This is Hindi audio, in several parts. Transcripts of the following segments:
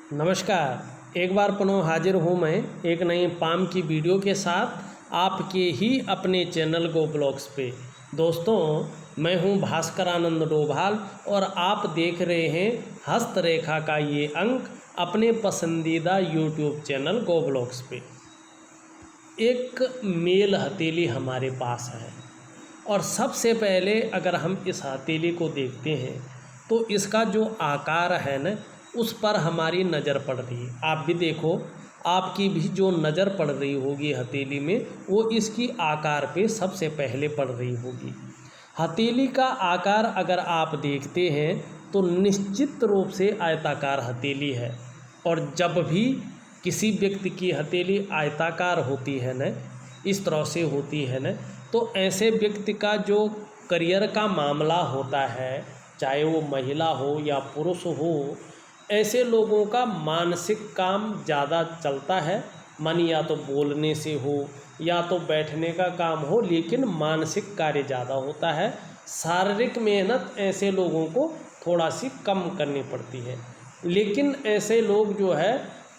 नमस्कार। एक बार पुनः हाजिर हूँ मैं एक नई पाम की वीडियो के साथ आपके ही अपने चैनल गो ब्लॉग्स पे। दोस्तों, मैं हूँ भास्कर आनंद डोभाल और आप देख रहे हैं हस्तरेखा का ये अंक अपने पसंदीदा यूट्यूब चैनल गो ब्लॉग्स पे। एक मेल हथेली हमारे पास है और सबसे पहले अगर हम इस हथेली को देखते हैं तो इसका जो आकार है न, उस पर हमारी नज़र पड़ रही है। आप भी देखो, आपकी भी जो नज़र पड़ रही होगी हथेली में, वो इसकी आकार पे सबसे पहले पड़ रही होगी। हथेली का आकार अगर आप देखते हैं तो निश्चित रूप से आयताकार हथेली है। और जब भी किसी व्यक्ति की हथेली आयताकार होती है न, इस तरह से होती है न, तो ऐसे व्यक्ति का जो करियर का मामला होता है, चाहे वो महिला हो या पुरुष हो, ऐसे लोगों का मानसिक काम ज़्यादा चलता है। मन या तो बोलने से हो या तो बैठने का काम हो, लेकिन मानसिक कार्य ज़्यादा होता है। शारीरिक मेहनत ऐसे लोगों को थोड़ा सी कम करनी पड़ती है। लेकिन ऐसे लोग जो है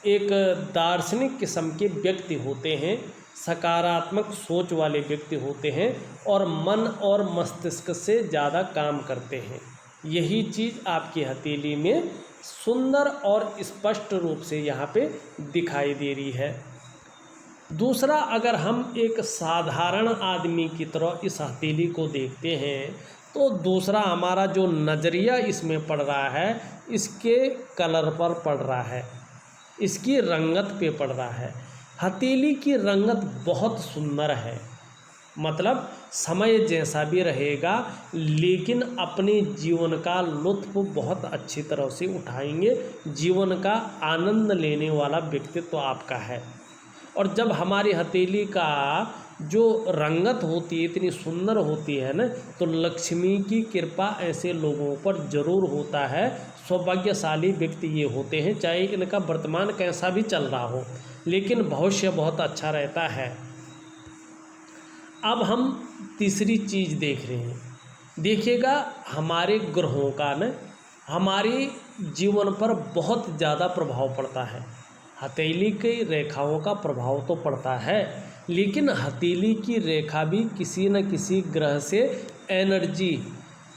एक दार्शनिक किस्म के व्यक्ति होते हैं, सकारात्मक सोच वाले व्यक्ति होते हैं और मन और मस्तिष्क से ज़्यादा काम करते हैं। यही चीज़ आपकी हथेली में सुंदर और स्पष्ट रूप से यहाँ पे दिखाई दे रही है। दूसरा, अगर हम एक साधारण आदमी की तरह इस हथेली को देखते हैं तो दूसरा हमारा जो नज़रिया इसमें पड़ रहा है, इसके कलर पर पड़ रहा है, इसकी रंगत पे पड़ रहा है। हथेली की रंगत बहुत सुंदर है, मतलब समय जैसा भी रहेगा लेकिन अपने जीवन का लुत्फ़ बहुत अच्छी तरह से उठाएंगे। जीवन का आनंद लेने वाला व्यक्तित्व आपका है। और जब हमारी हथेली का जो रंगत होती है इतनी सुंदर होती है ना, तो लक्ष्मी की कृपा ऐसे लोगों पर ज़रूर होता है। सौभाग्यशाली व्यक्ति ये होते हैं, चाहे इनका वर्तमान कैसा भी चल रहा हो, लेकिन भविष्य बहुत अच्छा रहता है। अब हम तीसरी चीज़ देख रहे हैं। देखिएगा, हमारे ग्रहों का न हमारे जीवन पर बहुत ज़्यादा प्रभाव पड़ता है। हथेली की रेखाओं का प्रभाव तो पड़ता है, लेकिन हथेली की रेखा भी किसी न किसी ग्रह से एनर्जी,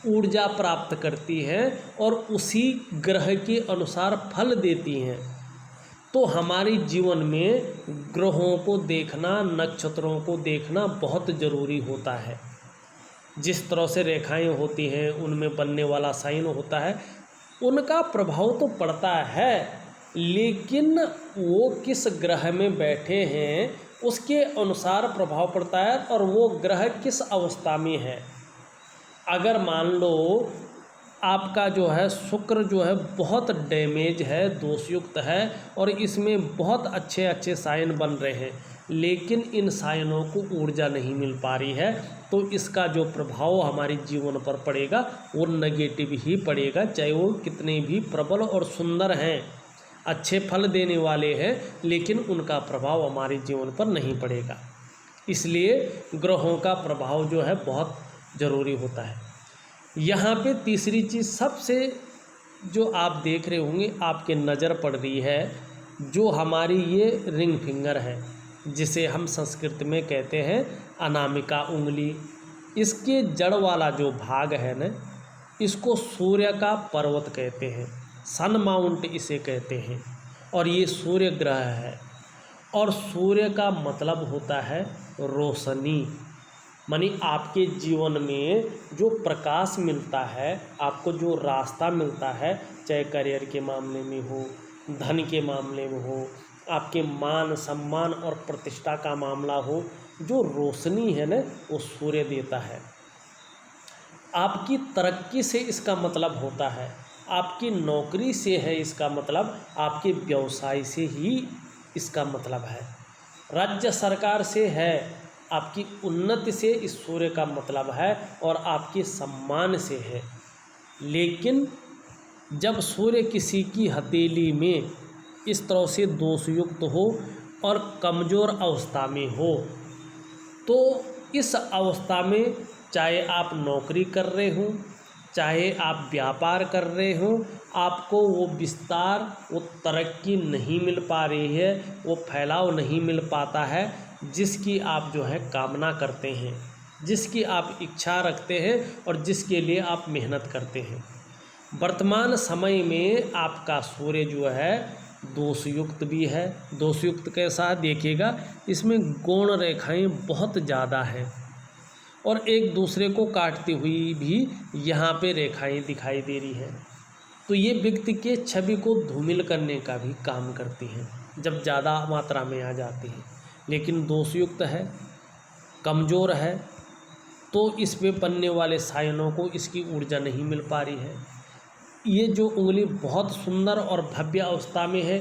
ऊर्जा प्राप्त करती है और उसी ग्रह के अनुसार फल देती हैं। तो हमारे जीवन में ग्रहों को देखना, नक्षत्रों को देखना बहुत ज़रूरी होता है। जिस तरह से रेखाएं होती हैं, उनमें बनने वाला साइन होता है, उनका प्रभाव तो पड़ता है, लेकिन वो किस ग्रह में बैठे हैं उसके अनुसार प्रभाव पड़ता है और वो ग्रह किस अवस्था में है। अगर मान लो आपका जो है शुक्र जो है बहुत डैमेज है, दोषयुक्त है और इसमें बहुत अच्छे अच्छे साइन बन रहे हैं, लेकिन इन साइनों को ऊर्जा नहीं मिल पा रही है, तो इसका जो प्रभाव हमारे जीवन पर पड़ेगा वो नेगेटिव ही पड़ेगा। चाहे वो कितने भी प्रबल और सुंदर हैं, अच्छे फल देने वाले हैं, लेकिन उनका प्रभाव हमारे जीवन पर नहीं पड़ेगा। इसलिए ग्रहों का प्रभाव जो है बहुत ज़रूरी होता है। यहाँ पे तीसरी चीज़ सबसे जो आप देख रहे होंगे, आपके नज़र पड़ रही है, जो हमारी ये रिंग फिंगर है, जिसे हम संस्कृत में कहते हैं अनामिका उंगली। इसके जड़ वाला जो भाग है न, इसको सूर्य का पर्वत कहते हैं, सन माउंट इसे कहते हैं। और ये सूर्य ग्रह है और सूर्य का मतलब होता है रोशनी। मानी आपके जीवन में जो प्रकाश मिलता है, आपको जो रास्ता मिलता है, चाहे करियर के मामले में हो, धन के मामले में हो, आपके मान सम्मान और प्रतिष्ठा का मामला हो, जो रोशनी है ना, वो सूर्य देता है। आपकी तरक्की से इसका मतलब होता है, आपकी नौकरी से है इसका मतलब, आपके व्यवसाय से ही इसका मतलब है, राज्य सरकार से है, आपकी उन्नति से इस सूर्य का मतलब है और आपके सम्मान से है। लेकिन जब सूर्य किसी की हथेली में इस तरह से दोषयुक्त हो और कमज़ोर अवस्था में हो, तो इस अवस्था में चाहे आप नौकरी कर रहे हो चाहे आप व्यापार कर रहे हो, आपको वो विस्तार, वो तरक्की नहीं मिल पा रही है, वो फैलाव नहीं मिल पाता है जिसकी आप जो है कामना करते हैं, जिसकी आप इच्छा रखते हैं और जिसके लिए आप मेहनत करते हैं। वर्तमान समय में आपका सूर्य जो है दोषयुक्त भी है। दोषयुक्त कैसा देखिएगा, इसमें गौण रेखाएं बहुत ज़्यादा हैं और एक दूसरे को काटती हुई भी यहाँ पे रेखाएं दिखाई दे रही हैं। तो ये व्यक्ति के छवि को धूमिल करने का भी काम करती हैं जब ज़्यादा मात्रा में आ जाती है। लेकिन दोषयुक्त है, कमज़ोर है, तो इसमें बनने वाले सायनों को इसकी ऊर्जा नहीं मिल पा रही है। ये जो उंगली बहुत सुंदर और भव्य अवस्था में है,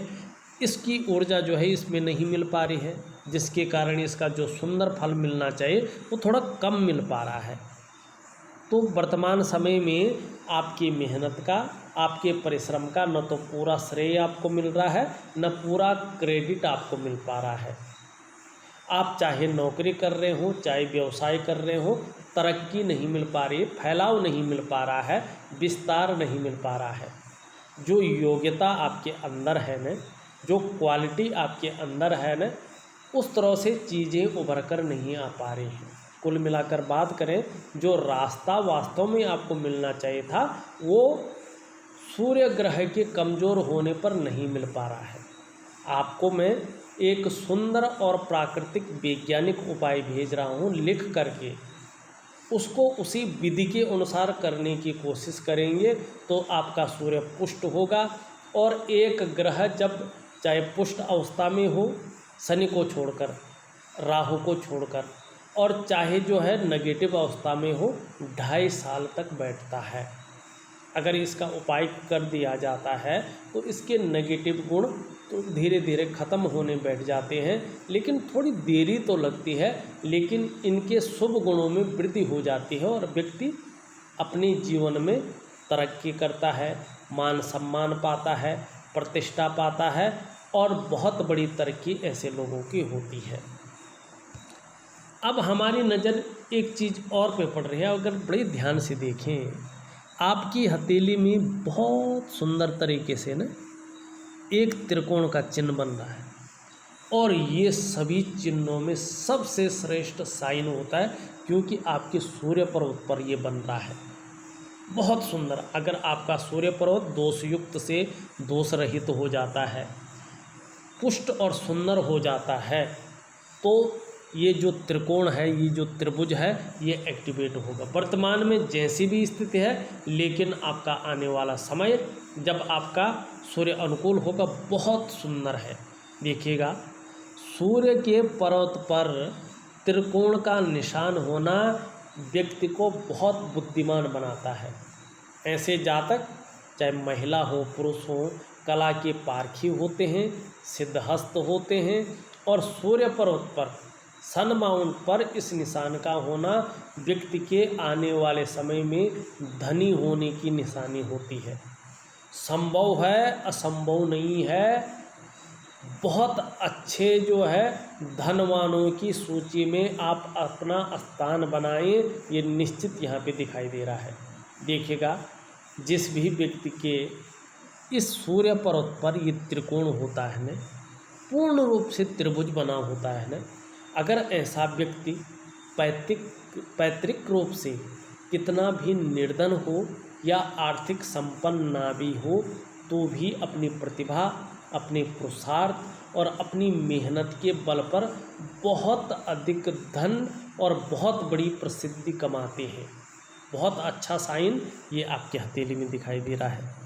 इसकी ऊर्जा जो है इसमें नहीं मिल पा रही है, जिसके कारण इसका जो सुंदर फल मिलना चाहिए वो थोड़ा कम मिल पा रहा है। तो वर्तमान समय में आपकी मेहनत का, आपके परिश्रम का न तो पूरा श्रेय आपको मिल रहा है, न पूरा क्रेडिट आपको मिल पा रहा है। आप चाहे नौकरी कर रहे हो, चाहे व्यवसाय कर रहे हो, तरक्की नहीं मिल पा रही है, फैलाव नहीं मिल पा रहा है, विस्तार नहीं मिल पा रहा है। जो योग्यता आपके अंदर है न, जो क्वालिटी आपके अंदर है न, उस तरह से चीज़ें उभर कर नहीं आ पा रही हैं। कुल मिलाकर बात करें, जो रास्ता वास्तव में आपको मिलना चाहिए था वो सूर्य ग्रह के कमज़ोर होने पर नहीं मिल पा रहा है। आपको मैं एक सुंदर और प्राकृतिक वैज्ञानिक उपाय भेज रहा हूँ लिख करके, उसको उसी विधि के अनुसार करने की कोशिश करेंगे तो आपका सूर्य पुष्ट होगा। और एक ग्रह जब चाहे पुष्ट अवस्था में हो, शनि को छोड़कर, राहु को छोड़कर, और चाहे जो है नेगेटिव अवस्था में हो, 2.5 साल तक बैठता है। अगर इसका उपाय कर दिया जाता है तो इसके नेगेटिव गुण तो धीरे धीरे ख़त्म होने बैठ जाते हैं, लेकिन थोड़ी देरी तो लगती है, लेकिन इनके शुभ गुणों में वृद्धि हो जाती है और व्यक्ति अपने जीवन में तरक्की करता है, मान सम्मान पाता है, प्रतिष्ठा पाता है और बहुत बड़ी तरक्की ऐसे लोगों की होती है। अब हमारी नज़र एक चीज़ और पे पड़ रही है। अगर बड़े ध्यान से देखें, आपकी हथेली में बहुत सुंदर तरीके से न एक त्रिकोण का चिन्ह बन रहा है और ये सभी चिन्हों में सबसे श्रेष्ठ साइन होता है, क्योंकि आपके सूर्य पर्वत पर ये बन रहा है। बहुत सुंदर। अगर आपका सूर्य पर्वत दोषयुक्त से दोष रहित हो जाता है, पुष्ट और सुंदर हो जाता है, तो ये जो त्रिकोण है, ये जो त्रिभुज है, ये एक्टिवेट होगा। वर्तमान में जैसी भी स्थिति है, लेकिन आपका आने वाला समय जब आपका सूर्य अनुकूल होगा बहुत सुंदर है। देखिएगा, सूर्य के पर्वत पर त्रिकोण का निशान होना व्यक्ति को बहुत बुद्धिमान बनाता है। ऐसे जातक चाहे महिला हो पुरुष हो, कला के पारखी होते हैं, सिद्धहस्त होते हैं और सूर्य पर्वत पर सन माउंट पर इस निशान का होना व्यक्ति के आने वाले समय में धनी होने की निशानी होती है। संभव है, असंभव नहीं है। बहुत अच्छे जो है धनवानों की सूची में आप अपना स्थान बनाएं, ये निश्चित यहाँ पे दिखाई दे रहा है। देखिएगा, जिस भी व्यक्ति के इस सूर्य पर्वत पर ये त्रिकोण होता है न, पूर्ण रूप से त्रिभुज बना होता है न, अगर ऐसा व्यक्ति पैतृक रूप से कितना भी निर्धन हो या आर्थिक संपन्न ना भी हो, तो भी अपनी प्रतिभा, अपने पुरुषार्थ और अपनी मेहनत के बल पर बहुत अधिक धन और बहुत बड़ी प्रसिद्धि कमाते हैं। बहुत अच्छा साइन ये आपके हथेली में दिखाई दे रहा है।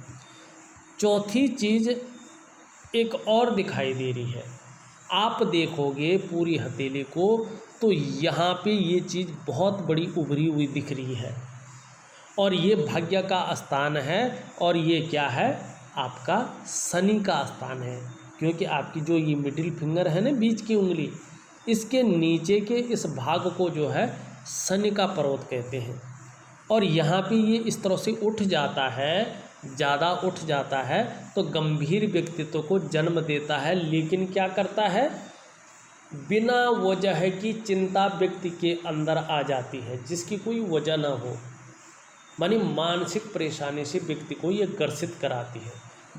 चौथी चीज़ एक और दिखाई दे रही है। आप देखोगे पूरी हथेली को तो यहाँ पे ये चीज़ बहुत बड़ी उभरी हुई दिख रही है और ये भाग्य का स्थान है। और ये क्या है? आपका शनि का स्थान है, क्योंकि आपकी जो ये मिडिल फिंगर है ना, बीच की उंगली, इसके नीचे के इस भाग को जो है शनि का पर्वत कहते हैं। और यहाँ पे ये इस तरह से उठ जाता है, ज़्यादा उठ जाता है तो गंभीर व्यक्तित्व को जन्म देता है। लेकिन क्या करता है? बिना वजह की चिंता व्यक्ति के अंदर आ जाती है, जिसकी कोई वजह ना हो। मानी मानसिक परेशानी से व्यक्ति को ये ग्रसित कराती है।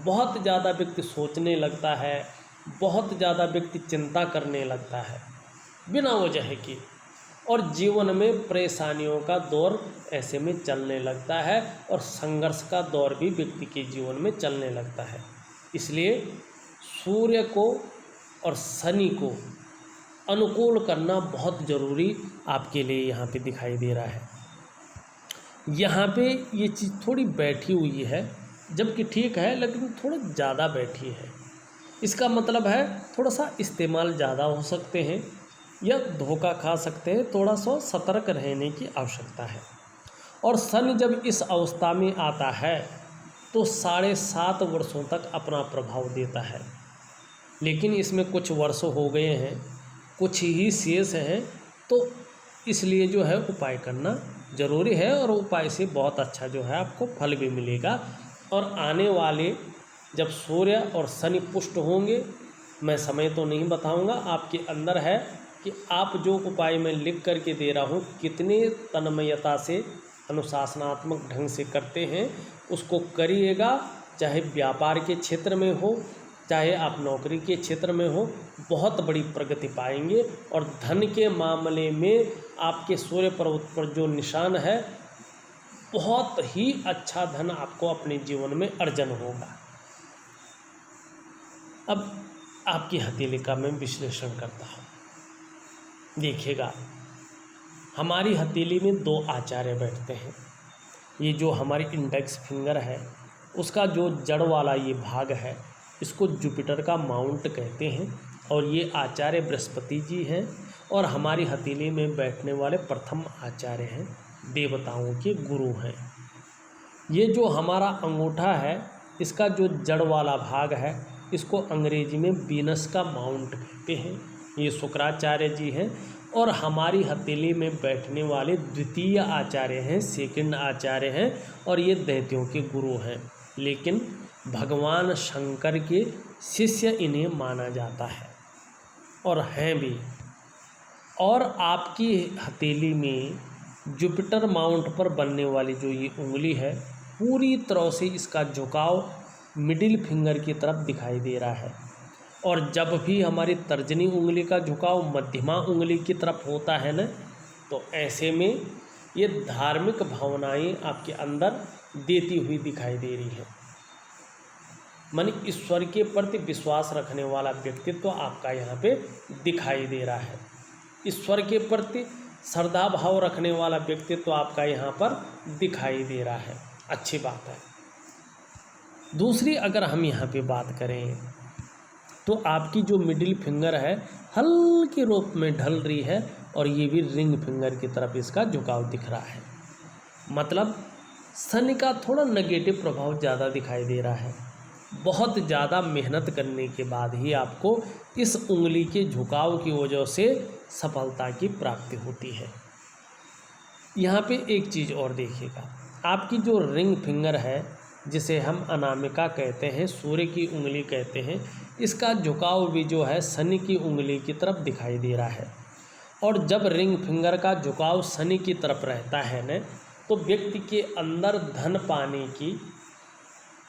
बहुत ज़्यादा व्यक्ति सोचने लगता है, बहुत ज़्यादा व्यक्ति चिंता करने लगता है बिना वजह की, और जीवन में परेशानियों का दौर ऐसे में चलने लगता है और संघर्ष का दौर भी व्यक्ति के जीवन में चलने लगता है। इसलिए सूर्य को और शनि को अनुकूल करना बहुत ज़रूरी आपके लिए यहाँ पे दिखाई दे रहा है। यहाँ पे ये चीज़ थोड़ी बैठी हुई है, जबकि ठीक है लेकिन थोड़ा ज़्यादा बैठी है। इसका मतलब है थोड़ा सा इस्तेमाल ज़्यादा हो सकते हैं या धोखा खा सकते हैं, थोड़ा सा सतर्क रहने की आवश्यकता है। और शनि जब इस अवस्था में आता है तो 7.5 वर्षों तक अपना प्रभाव देता है, लेकिन इसमें कुछ वर्ष हो गए हैं, कुछ ही शेष हैं, तो इसलिए जो है उपाय करना ज़रूरी है और उपाय से बहुत अच्छा जो है आपको फल भी मिलेगा। और आने वाले जब सूर्य और शनि पुष्ट होंगे, मैं समय तो नहीं बताऊंगा, आपके अंदर है कि आप जो उपाय मैं लिख करके दे रहा हूँ कितने तन्मयता से अनुशासनात्मक ढंग से करते हैं उसको करिएगा। चाहे व्यापार के क्षेत्र में हो, चाहे आप नौकरी के क्षेत्र में हो, बहुत बड़ी प्रगति पाएंगे। और धन के मामले में आपके सूर्य पर्वत पर जो निशान है, बहुत ही अच्छा धन आपको अपने जीवन में अर्जन होगा। अब आपकी हथेली का मैं विश्लेषण करता हूँ। देखिएगा, हमारी हथेली में 2 आचार्य बैठते हैं। ये जो हमारी इंडेक्स फिंगर है उसका जो जड़ वाला ये भाग है, इसको जुपिटर का माउंट कहते हैं, और ये आचार्य बृहस्पति जी हैं। और हमारी हथेली में बैठने वाले प्रथम आचार्य हैं, देवताओं के गुरु हैं। ये जो हमारा अंगूठा है, इसका जो जड़ वाला भाग है, इसको अंग्रेजी में वीनस का माउंट कहते हैं, ये शुक्राचार्य जी हैं। और हमारी हथेली में बैठने वाले द्वितीय आचार्य हैं, सेकंड आचार्य हैं, और ये दैत्यों के गुरु हैं, लेकिन भगवान शंकर के शिष्य इन्हें माना जाता है और हैं भी। और आपकी हथेली में जुपिटर माउंट पर बनने वाली जो ये उंगली है, पूरी तरह से इसका झुकाव मिडिल फिंगर की तरफ दिखाई दे रहा है। और जब भी हमारी तर्जनी उंगली का झुकाव मध्यमा उंगली की तरफ होता है न, तो ऐसे में ये धार्मिक भावनाएं आपके अंदर देती हुई दिखाई दे रही है। माने ईश्वर के प्रति विश्वास रखने वाला व्यक्तित्व आपका यहाँ पे दिखाई दे रहा है। ईश्वर के प्रति श्रद्धा भाव रखने वाला व्यक्तित्व आपका यहाँ पर दिखाई दे रहा है, अच्छी बात है। दूसरी अगर हम यहाँ पे बात करें तो आपकी जो मिडिल फिंगर है हल्के रूप में ढल रही है, और ये भी रिंग फिंगर की तरफ इसका झुकाव दिख रहा है। मतलब शनि का थोड़ा नेगेटिव प्रभाव ज़्यादा दिखाई दे रहा है। बहुत ज़्यादा मेहनत करने के बाद ही आपको इस उंगली के झुकाव की वजह से सफलता की प्राप्ति होती है। यहाँ पे एक चीज़ और देखिएगा, आपकी जो रिंग फिंगर है, जिसे हम अनामिका कहते हैं, सूर्य की उंगली कहते हैं, इसका झुकाव भी जो है शनि की उंगली की तरफ दिखाई दे रहा है। और जब रिंग फिंगर का झुकाव शनि की तरफ रहता है न, तो व्यक्ति के अंदर धन पाने की,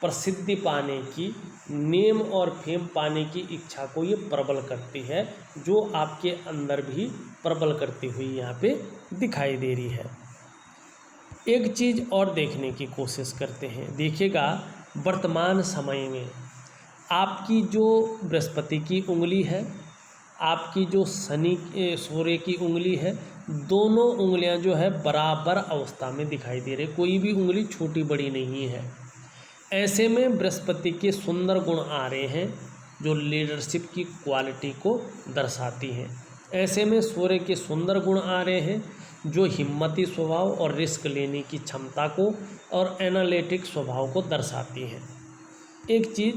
प्रसिद्धि पाने की, नेम और फेम पाने की इच्छा को ये प्रबल करती है, जो आपके अंदर भी प्रबल करती हुई यहाँ पे दिखाई दे रही है। एक चीज़ और देखने की कोशिश करते हैं। देखिएगा, वर्तमान समय में आपकी जो बृहस्पति की उंगली है, आपकी जो शनि सूर्य की उंगली है, दोनों उंगलियां जो है बराबर अवस्था में दिखाई दे रही, कोई भी उंगली छोटी बड़ी नहीं है। ऐसे में बृहस्पति के सुंदर गुण आ रहे हैं जो लीडरशिप की क्वालिटी को दर्शाती हैं। ऐसे में सूर्य के सुंदर गुण आ रहे हैं जो हिम्मती स्वभाव और रिस्क लेने की क्षमता को और एनालिटिक स्वभाव को दर्शाती हैं। एक चीज़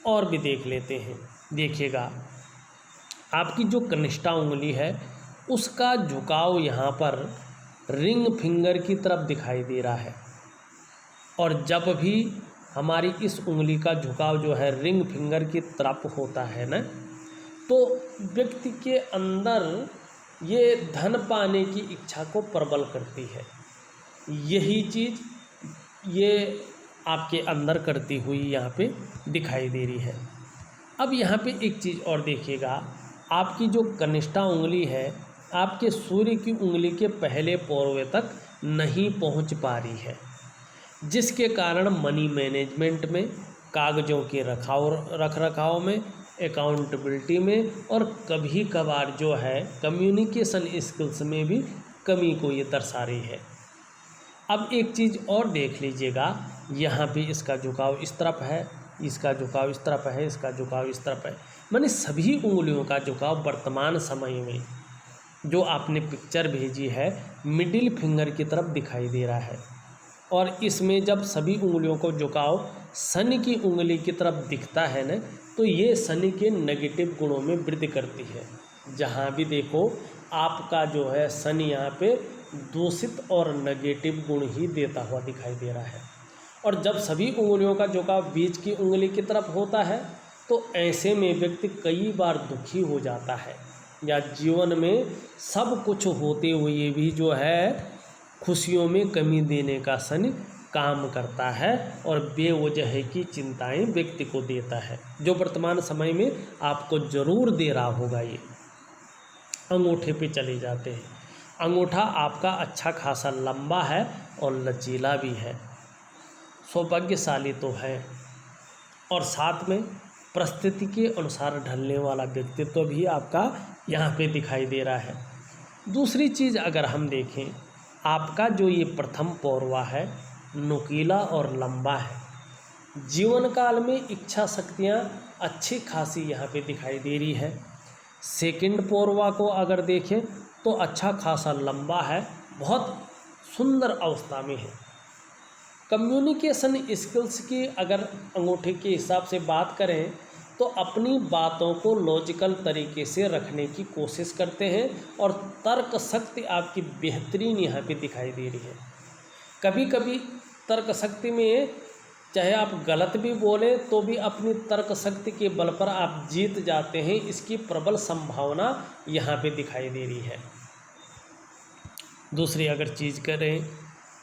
और भी देख लेते हैं। देखिएगा, आपकी जो कनिष्ठा उंगली है उसका झुकाव यहाँ पर रिंग फिंगर की तरफ दिखाई दे रहा है। और जब भी हमारी इस उंगली का झुकाव जो है रिंग फिंगर की तरफ होता है ना, तो व्यक्ति के अंदर ये धन पाने की इच्छा को प्रबल करती है। यही चीज़ ये आपके अंदर करती हुई यहाँ पे दिखाई दे रही है। अब यहाँ पे एक चीज़ और देखिएगा, आपकी जो कनिष्ठा उंगली है आपके सूर्य की उंगली के पहले पौरवे तक नहीं पहुँच पा रही है, जिसके कारण मनी मैनेजमेंट में, कागज़ों के रख रखाव में, अकाउंटेबिलिटी में और कभी कभार जो है कम्युनिकेशन स्किल्स में भी कमी को ये दर्शा रही है। अब एक चीज़ और देख लीजिएगा, यहाँ पे इसका झुकाव इस तरफ है, इसका झुकाव इस तरफ है, इसका झुकाव इस तरफ है, माने सभी उंगलियों का झुकाव वर्तमान समय में जो आपने पिक्चर भेजी है मिडिल फिंगर की तरफ दिखाई दे रहा है। और इसमें जब सभी उंगलियों को झुकाव शनि की उंगली की तरफ दिखता है न, तो ये शनि के नेगेटिव गुणों में वृद्धि करती है। जहाँ भी देखो आपका जो है शनि यहाँ पे दूषित और नेगेटिव गुण ही देता हुआ दिखाई दे रहा है। और जब सभी उंगलियों का झुकाव बीच की उंगली की तरफ होता है तो ऐसे में व्यक्ति कई बार दुखी हो जाता है, या जीवन में सब कुछ होते हुए भी जो है खुशियों में कमी देने का शनि काम करता है और बेवजह की चिंताएं व्यक्ति को देता है, जो वर्तमान समय में आपको ज़रूर दे रहा होगा। ये अंगूठे पे चले जाते हैं। अंगूठा आपका अच्छा खासा लंबा है और लचीला भी है, सौभाग्यशाली तो है, और साथ में परिस्थिति के अनुसार ढलने वाला व्यक्तित्व भी आपका यहाँ पे दिखाई दे रहा है। दूसरी चीज़ अगर हम देखें, आपका जो ये प्रथम पौरवा है नुकीला और लंबा है। जीवन काल में इच्छा शक्तियाँ अच्छी खासी यहाँ पे दिखाई दे रही है। सेकंड पौरवा को अगर देखें तो अच्छा खासा लंबा है, बहुत सुंदर अवस्था में है। कम्युनिकेशन स्किल्स की अगर अंगूठे के हिसाब से बात करें तो अपनी बातों को लॉजिकल तरीके से रखने की कोशिश करते हैं और तर्क शक्ति आपकी बेहतरीन यहाँ पे दिखाई दे रही है। कभी कभी तर्क शक्ति में चाहे आप गलत भी बोले तो भी अपनी तर्क शक्ति के बल पर आप जीत जाते हैं, इसकी प्रबल संभावना यहाँ पे दिखाई दे रही है। दूसरी अगर चीज़ करें,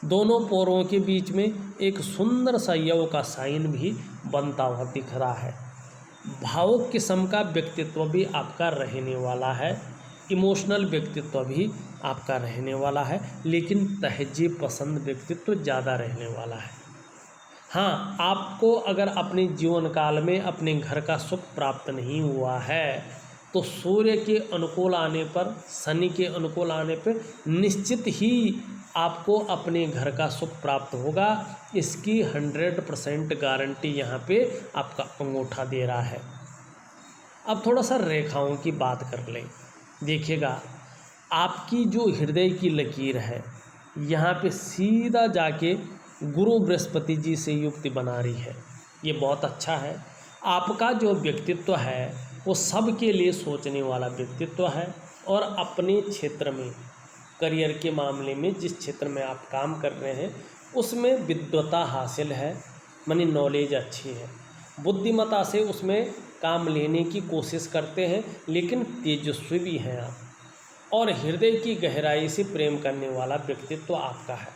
दोनों पौरों के बीच में एक सुंदर सा यव का साइन भी बनता हुआ दिख रहा है। भावुक किस्म का व्यक्तित्व भी आपका रहने वाला है, इमोशनल व्यक्तित्व भी आपका रहने वाला है, लेकिन तहजीब पसंद व्यक्तित्व ज़्यादा रहने वाला है। हाँ, आपको अगर अपने जीवन काल में अपने घर का सुख प्राप्त नहीं हुआ है तो सूर्य के अनुकूल आने पर, शनि के अनुकूल आने पर निश्चित ही आपको अपने घर का सुख प्राप्त होगा। इसकी 100% गारंटी यहाँ पे आपका अंगूठा दे रहा है। अब थोड़ा सा रेखाओं की बात कर लें। देखिएगा, आपकी जो हृदय की लकीर है यहाँ पे सीधा जाके गुरु बृहस्पति जी से युक्ति बना रही है। ये बहुत अच्छा है। आपका जो व्यक्तित्व है वो सबके लिए सोचने वाला व्यक्तित्व है और अपने क्षेत्र में, करियर के मामले में जिस क्षेत्र में आप काम कर रहे हैं उसमें विद्वता हासिल है, मानी नॉलेज अच्छी है, बुद्धिमत्ता से उसमें काम लेने की कोशिश करते हैं, लेकिन तेजस्वी भी हैं आप, और हृदय की गहराई से प्रेम करने वाला व्यक्तित्व आपका है,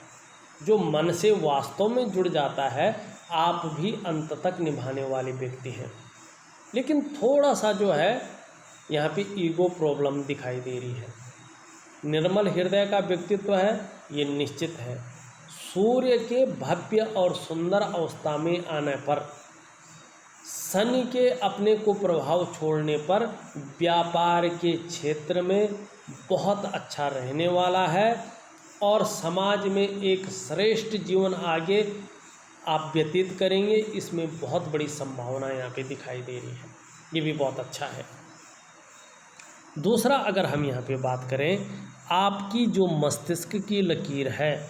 जो मन से वास्तव में जुड़ जाता है। आप भी अंत तक निभाने वाले व्यक्ति हैं, लेकिन थोड़ा सा जो है यहाँ पे ईगो प्रॉब्लम दिखाई दे रही है। निर्मल हृदय का व्यक्तित्व है, ये निश्चित है। सूर्य के भव्य और सुंदर अवस्था में आने पर, शनि के अपने को प्रभाव छोड़ने पर व्यापार के क्षेत्र में बहुत अच्छा रहने वाला है और समाज में एक श्रेष्ठ जीवन आगे आप व्यतीत करेंगे। इसमें बहुत बड़ी संभावना यहाँ पे दिखाई दे रही है, ये भी बहुत अच्छा है। दूसरा अगर हम यहाँ पे बात करें, आपकी जो मस्तिष्क की लकीर है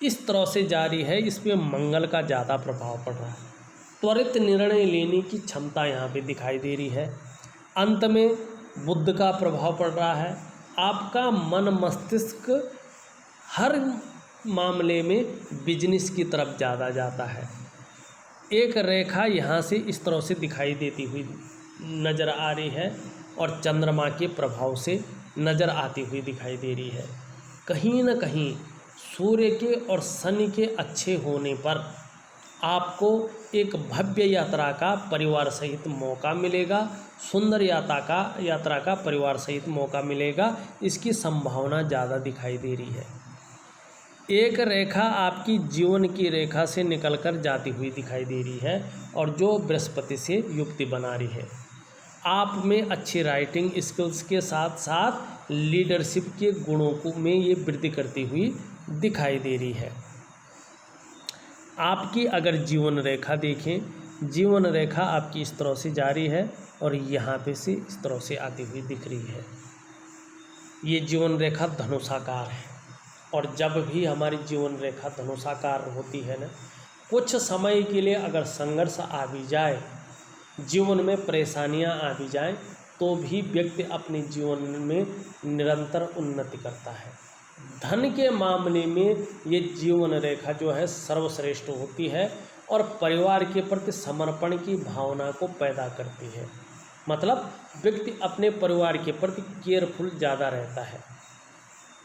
इस तरह से जारी है, इस पे मंगल का ज़्यादा प्रभाव पड़ रहा है। त्वरित निर्णय लेने की क्षमता यहाँ पे दिखाई दे रही है। अंत में बुध का प्रभाव पड़ रहा है। आपका मन मस्तिष्क हर मामले में बिजनेस की तरफ ज़्यादा जाता है। एक रेखा यहाँ से इस तरह से दिखाई देती हुई नज़र आ रही है और चंद्रमा के प्रभाव से नज़र आती हुई दिखाई दे रही है। कहीं न कहीं सूर्य के और शनि के अच्छे होने पर आपको एक भव्य यात्रा का परिवार सहित मौका मिलेगा, सुंदर यात्रा का परिवार सहित मौका मिलेगा। इसकी संभावना ज़्यादा दिखाई दे रही है। एक रेखा आपकी जीवन की रेखा से निकलकर जाती हुई दिखाई दे रही है और जो बृहस्पति से युक्ति बना रही है। आप में अच्छी राइटिंग स्किल्स के साथ साथ लीडरशिप के गुणों में ये वृद्धि करती हुई दिखाई दे रही है। आपकी अगर जीवन रेखा देखें, जीवन रेखा आपकी इस तरह से जा रही है और यहाँ पे से इस तरह से आती हुई दिख रही है। ये जीवन रेखा धनुषाकार है और जब भी हमारी जीवन रेखा धनुषाकार होती है ना, कुछ समय के लिए अगर संघर्ष आ भी जाए, जीवन में परेशानियां आ भी जाए, तो भी व्यक्ति अपने जीवन में निरंतर उन्नति करता है। धन के मामले में ये जीवन रेखा जो है सर्वश्रेष्ठ होती है और परिवार के प्रति समर्पण की भावना को पैदा करती है। मतलब व्यक्ति अपने परिवार के प्रति केयरफुल ज़्यादा रहता है।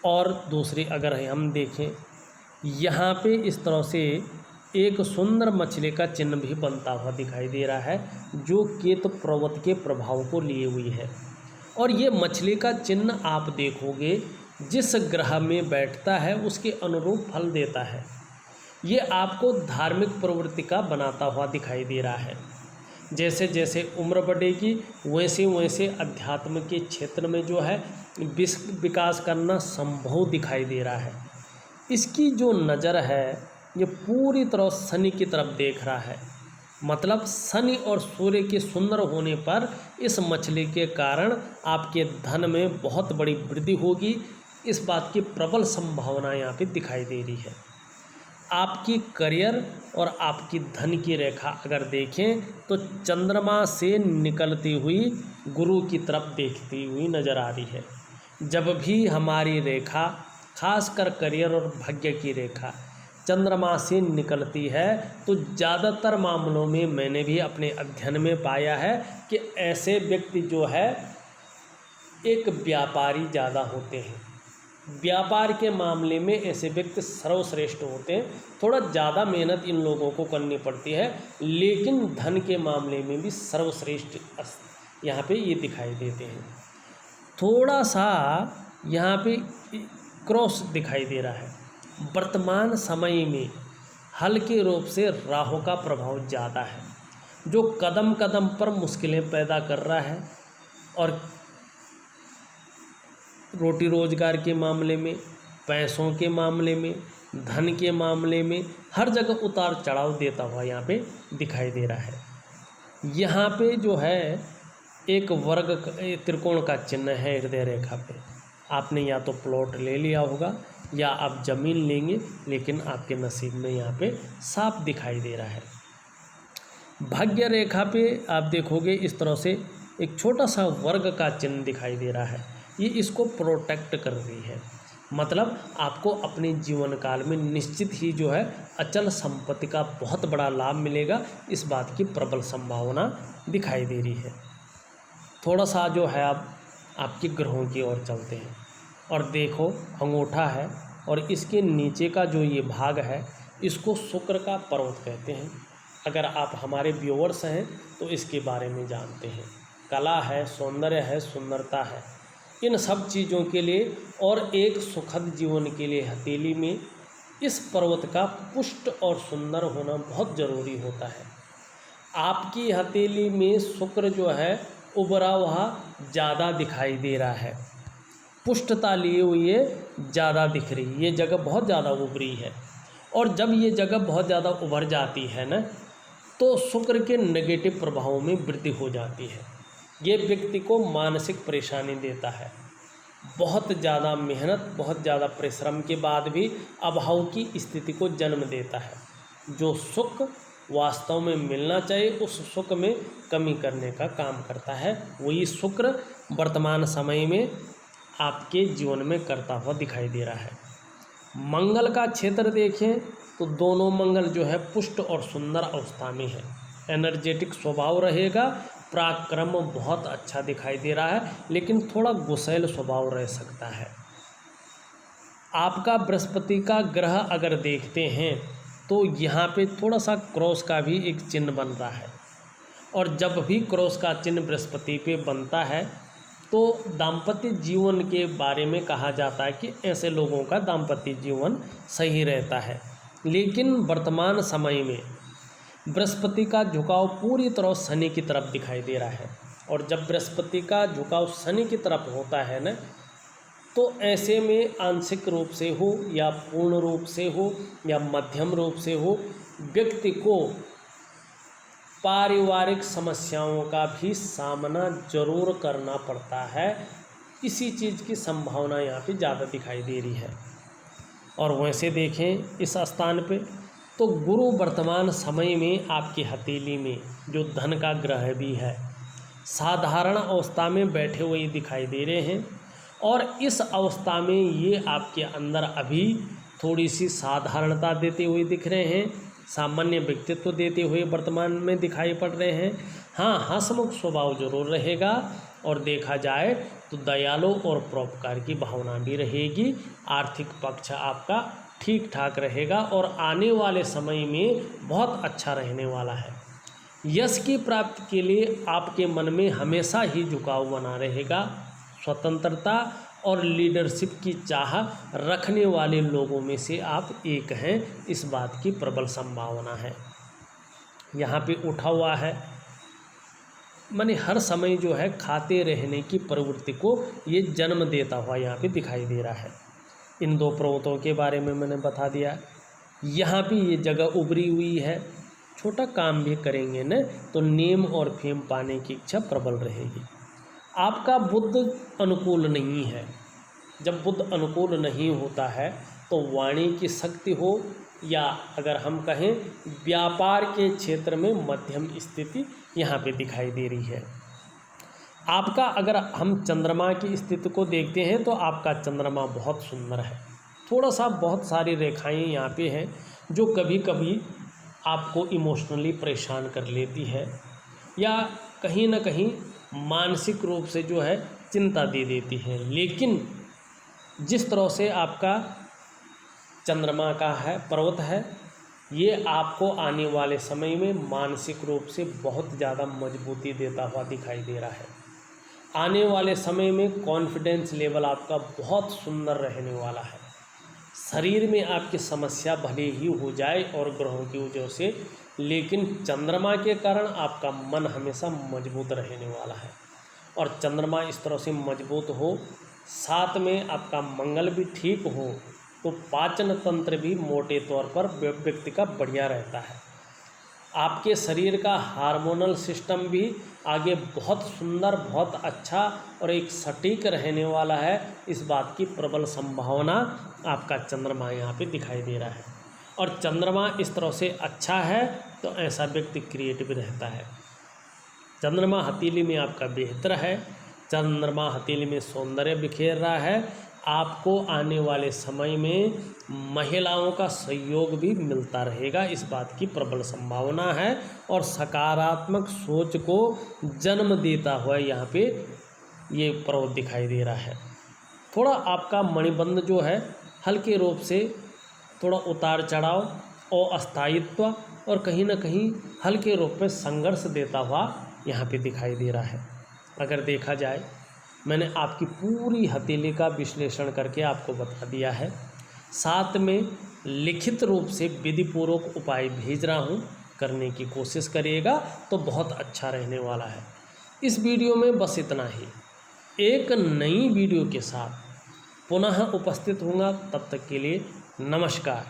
और दूसरी अगर हम देखें, यहाँ पे इस तरह से एक सुंदर मछली का चिन्ह भी बनता हुआ दिखाई दे रहा है, जो केतु पर्वत के प्रभाव को लिए हुई है। और ये मछली का चिन्ह आप देखोगे जिस ग्रह में बैठता है उसके अनुरूप फल देता है। ये आपको धार्मिक प्रवृत्ति का बनाता हुआ दिखाई दे रहा है। जैसे जैसे उम्र बढ़ेगी वैसे वैसे अध्यात्म के क्षेत्र में जो है विकास करना संभव दिखाई दे रहा है। इसकी जो नज़र है ये पूरी तरह शनि की तरफ देख रहा है। मतलब शनि और सूर्य के सुंदर होने पर इस मछली के कारण आपके धन में बहुत बड़ी वृद्धि होगी। इस बात की प्रबल संभावना यहाँ पे दिखाई दे रही है। आपकी करियर और आपकी धन की रेखा अगर देखें तो चंद्रमा से निकलती हुई गुरु की तरफ देखती हुई नज़र आ रही है। जब भी हमारी रेखा, खासकर करियर और भाग्य की रेखा चंद्रमा से निकलती है तो ज़्यादातर मामलों में मैंने भी अपने अध्ययन में पाया है कि ऐसे व्यक्ति जो है एक व्यापारी ज़्यादा होते हैं। व्यापार के मामले में ऐसे व्यक्ति सर्वश्रेष्ठ होते हैं। थोड़ा ज़्यादा मेहनत इन लोगों को करनी पड़ती है, लेकिन धन के मामले में भी सर्वश्रेष्ठ यहाँ पे ये दिखाई देते हैं। थोड़ा सा यहाँ पे क्रॉस दिखाई दे रहा है। वर्तमान समय में हल्के रूप से राहु का प्रभाव ज़्यादा है, जो कदम कदम पर मुश्किलें पैदा कर रहा है और रोटी रोजगार के मामले में, पैसों के मामले में, धन के मामले में हर जगह उतार चढ़ाव देता हुआ यहाँ पे दिखाई दे रहा है। यहाँ पे जो है एक वर्ग त्रिकोण का चिन्ह है हृदय रेखा पे। आपने या तो प्लॉट ले लिया होगा या आप ज़मीन लेंगे, लेकिन आपके नसीब में यहाँ पे साफ दिखाई दे रहा है। भाग्य रेखा पे आप देखोगे इस तरह से एक छोटा सा वर्ग का चिन्ह दिखाई दे रहा है। ये इसको प्रोटेक्ट कर रही है। मतलब आपको अपने जीवन काल में निश्चित ही जो है अचल संपत्ति का बहुत बड़ा लाभ मिलेगा। इस बात की प्रबल संभावना दिखाई दे रही है। थोड़ा सा जो है आप आपके ग्रहों की ओर चलते हैं और देखो अंगूठा है और इसके नीचे का जो ये भाग है इसको शुक्र का पर्वत कहते हैं। अगर आप हमारे व्यूअर्स हैं तो इसके बारे में जानते हैं। कला है, सौंदर्य है, सुंदरता है, इन सब चीज़ों के लिए और एक सुखद जीवन के लिए हथेली में इस पर्वत का पुष्ट और सुंदर होना बहुत ज़रूरी होता है। आपकी हथेली में शुक्र जो है उभरा हुआ ज़्यादा दिखाई दे रहा है, पुष्टता लिए हुए ज़्यादा दिख रही, ये जगह बहुत ज़्यादा उभरी है। और जब ये जगह बहुत ज़्यादा उभर जाती है ना, तो शुक्र के नेगेटिव प्रभावों में वृद्धि हो जाती है। ये व्यक्ति को मानसिक परेशानी देता है। बहुत ज़्यादा मेहनत, बहुत ज़्यादा परिश्रम के बाद भी अभाव की स्थिति को जन्म देता है। जो सुख वास्तव में मिलना चाहिए उस सुख में कमी करने का काम करता है। वही शुक्र वर्तमान समय में आपके जीवन में करता हुआ दिखाई दे रहा है। मंगल का क्षेत्र देखें तो दोनों मंगल जो है पुष्ट और सुंदर अवस्था में है। एनर्जेटिक स्वभाव रहेगा, पराक्रम बहुत अच्छा दिखाई दे रहा है, लेकिन थोड़ा गुस्सैल स्वभाव रह सकता है। आपका बृहस्पति का ग्रह अगर देखते हैं तो यहाँ पे थोड़ा सा क्रॉस का भी एक चिन्ह बन रहा है, और जब भी क्रॉस का चिन्ह बृहस्पति पे बनता है तो दाम्पत्य जीवन के बारे में कहा जाता है कि ऐसे लोगों का दाम्पत्य जीवन सही रहता है। लेकिन वर्तमान समय में बृहस्पति का झुकाव पूरी तरह शनि की तरफ दिखाई दे रहा है, और जब बृहस्पति का झुकाव शनि की तरफ होता है ना, तो ऐसे में आंशिक रूप से हो या पूर्ण रूप से हो या मध्यम रूप से हो, व्यक्ति को पारिवारिक समस्याओं का भी सामना जरूर करना पड़ता है। इसी चीज़ की संभावना यहाँ पे ज़्यादा दिखाई दे रही है। और वैसे देखें इस स्थान पे तो गुरु वर्तमान समय में आपकी हथेली में जो धन का ग्रह भी है, साधारण अवस्था में बैठे हुए दिखाई दे रहे हैं, और इस अवस्था में ये आपके अंदर अभी थोड़ी सी साधारणता देते हुए दिख रहे हैं, सामान्य व्यक्तित्व देते हुए वर्तमान में दिखाई पड़ रहे हैं। हाँ, हंसमुख स्वभाव जरूर रहेगा, और देखा जाए तो दयालु और परोपकार की भावना भी रहेगी। आर्थिक पक्ष आपका ठीक ठाक रहेगा और आने वाले समय में बहुत अच्छा रहने वाला है। यश की प्राप्ति के लिए आपके मन में हमेशा ही झुकाव बना रहेगा। स्वतंत्रता और लीडरशिप की चाह रखने वाले लोगों में से आप एक हैं, इस बात की प्रबल संभावना है। यहाँ पे उठा हुआ है, माने हर समय जो है खाते रहने की प्रवृत्ति को ये जन्म देता हुआ यहाँ पे दिखाई दे रहा है। इन दो पर्वतों के बारे में मैंने बता दिया। यहाँ भी ये जगह उभरी हुई है, छोटा काम भी करेंगे न तो नेम और फेम पाने की इच्छा प्रबल रहेगी। आपका बुध अनुकूल नहीं है। जब बुध अनुकूल नहीं होता है तो वाणी की शक्ति हो या अगर हम कहें व्यापार के क्षेत्र में मध्यम स्थिति यहाँ पे दिखाई दे रही है। आपका अगर हम चंद्रमा की स्थिति को देखते हैं तो आपका चंद्रमा बहुत सुंदर है। थोड़ा सा बहुत सारी रेखाएं यहाँ पे हैं जो कभी कभी आपको इमोशनली परेशान कर लेती है या कहीं ना कहीं मानसिक रूप से जो है चिंता दे देती है। लेकिन जिस तरह से आपका चंद्रमा का है पर्वत है, ये आपको आने वाले समय में मानसिक रूप से बहुत ज़्यादा मजबूती देता हुआ दिखाई दे रहा है। आने वाले समय में कॉन्फिडेंस लेवल आपका बहुत सुंदर रहने वाला है। शरीर में आपकी समस्या भले ही हो जाए और ग्रहों की वजह से, लेकिन चंद्रमा के कारण आपका मन हमेशा मजबूत रहने वाला है। और चंद्रमा इस तरह से मजबूत हो, साथ में आपका मंगल भी ठीक हो, तो पाचन तंत्र भी मोटे तौर पर व्यक्ति का बढ़िया रहता है। आपके शरीर का हार्मोनल सिस्टम भी आगे बहुत सुंदर, बहुत अच्छा और एक सटीक रहने वाला है। इस बात की प्रबल संभावना आपका चंद्रमा यहाँ पे दिखाई दे रहा है। और चंद्रमा इस तरह से अच्छा है तो ऐसा व्यक्ति क्रिएटिव रहता है। चंद्रमा हथेली में आपका बेहतर है, चंद्रमा हथेली में सौंदर्य बिखेर रहा है। आपको आने वाले समय में महिलाओं का सहयोग भी मिलता रहेगा, इस बात की प्रबल संभावना है। और सकारात्मक सोच को जन्म देता हुआ यहाँ पे ये पर्वत दिखाई दे रहा है। थोड़ा आपका मणिबंध जो है हल्के रूप से थोड़ा उतार चढ़ाव और अस्थायित्व और कहीं ना कहीं हल्के रूप में संघर्ष देता हुआ यहाँ पे दिखाई दे रहा है। अगर देखा जाए, मैंने आपकी पूरी हथेली का विश्लेषण करके आपको बता दिया है, साथ में लिखित रूप से विधिपूर्वक उपाय भेज रहा हूँ, करने की कोशिश करिएगा तो बहुत अच्छा रहने वाला है। इस वीडियो में बस इतना ही। एक नई वीडियो के साथ पुनः उपस्थित होऊंगा, तब तक के लिए नमस्कार।